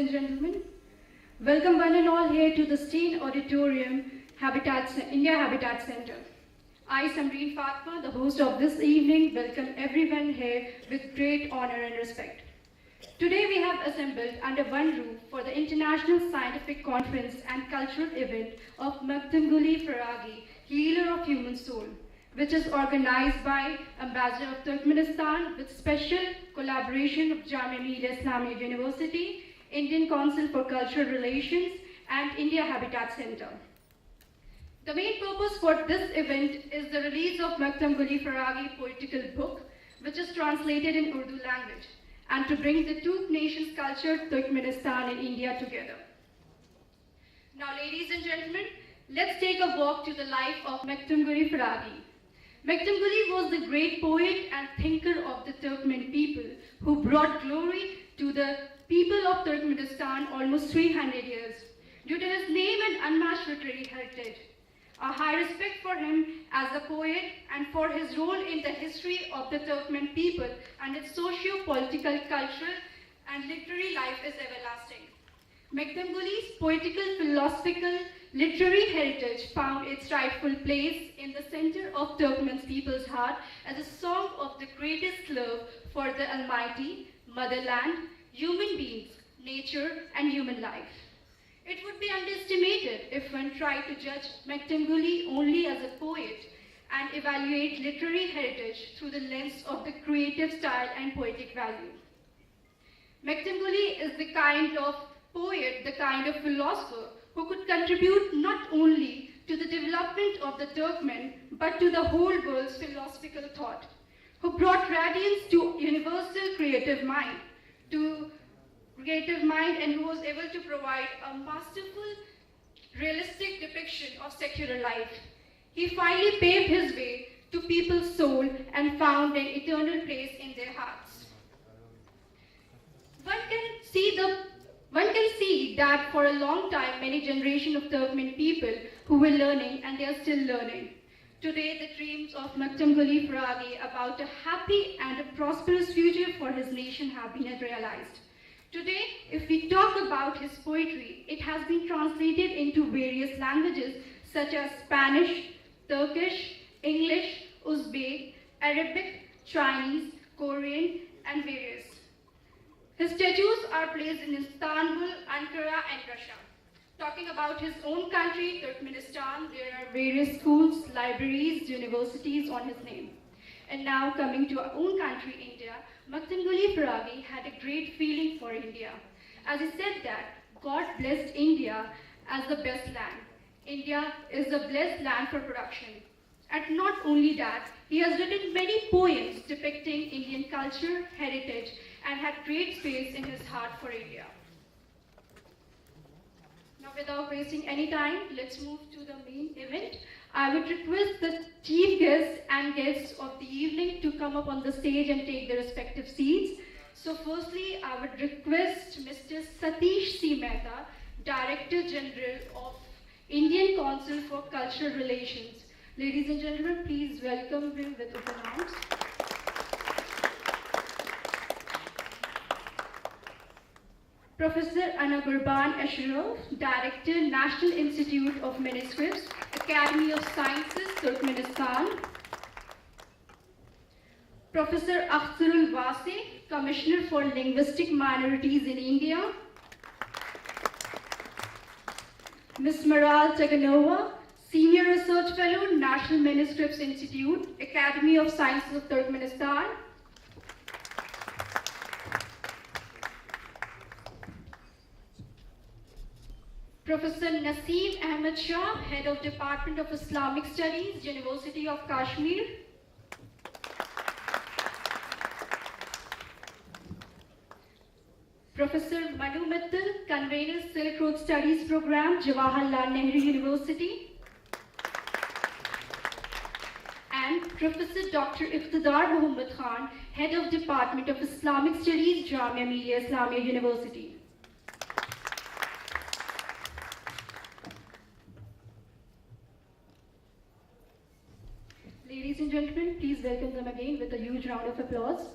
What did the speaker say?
and gentlemen. Welcome one and all here to the Steen Auditorium, India Habitat Center. I, Samreen Fatma, the host of this evening, welcome everyone here with great honor and respect. Today we have assembled under one roof for the International Scientific Conference and Cultural Event of Maktoum Guli Faragi, Healer of Human Soul, which is organized by Ambassador of Turkmenistan with special collaboration of Jamia Millia Islamia University, Indian Council for Cultural Relations, and India Habitat Center. The main purpose for this event is the release of Maktoum Guli Faragi poetical book, which is translated in Urdu language, and to bring the two nations' culture, Turkmenistan and India, together. Now, ladies and gentlemen, let's take a walk to the life of Maktoum Guli Faragi. Maktoum Guli was the great poet and thinker of the Turkmen people who brought glory to the people of Turkmenistan almost 300 years due to his name and unmatched literary heritage. A high respect for him as a poet and for his role in the history of the Turkmen people and its socio-political, cultural and literary life is everlasting. Maktoum Guli's poetical, philosophical, literary heritage found its rightful place in the center of Turkmen people's heart as a song of the greatest love for the Almighty, motherland, human beings, nature, and human life. It would be underestimated if one tried to judge Maktoum Guli only as a poet and evaluate literary heritage through the lens of the creative style and poetic value. Maktoum Guli is the kind of poet, the kind of philosopher who could contribute not only to the development of the Turkmen, but to the whole world's philosophical thought, who brought radiance to universal creative mind, and who was able to provide a masterful, realistic depiction of secular life. He finally paved his way to people's soul and found an eternal place in their hearts. One can see that for a long time, many generations of Turkmen people who were learning, and they are still learning. Today, the dreams of Maktoum Guli Faragi about a happy and a prosperous future for his nation have been realized. Today, if we talk about his poetry, it has been translated into various languages such as Spanish, Turkish, English, Uzbek, Arabic, Chinese, Korean, and various. His statues are placed in Istanbul, Ankara, and Russia. Talking about his own country, Turkmenistan, there are various schools, libraries, universities on his name. And now coming to our own country, India, Maktoum Guli Faragi had a great feeling for India. As he said that, God blessed India as the best land. India is the blessed land for production. And not only that, he has written many poems depicting Indian culture, heritage, and had great space in his heart for India. Now, without wasting any time, let's move to the main event. I would request the chief guests and guests of the evening to come up on the stage and take their respective seats. So firstly, I would request Mr. Satish C. Mehta, Director General of Indian Council for Cultural Relations. Ladies and gentlemen, please welcome him with open arms. Professor Anagurban Ashraf, Director, National Institute of Manuscripts, Academy of Sciences, Turkmenistan. Professor Akhtarul Wasi, Commissioner for Linguistic Minorities in India. Ms. Maral Taganova, Senior Research Fellow, National Manuscripts Institute, Academy of Sciences of Turkmenistan. Professor Naseem Ahmed Shah, Head of Department of Islamic Studies, University of Kashmir. Professor Manu Mittal, Convener Silk Road Studies Program, Jawaharlal Nehru University. And Professor Dr. Iqtidar Muhammad Khan, Head of Department of Islamic Studies, Jamia Millia Islamia University. Ladies and gentlemen, please welcome them again with a huge round of applause.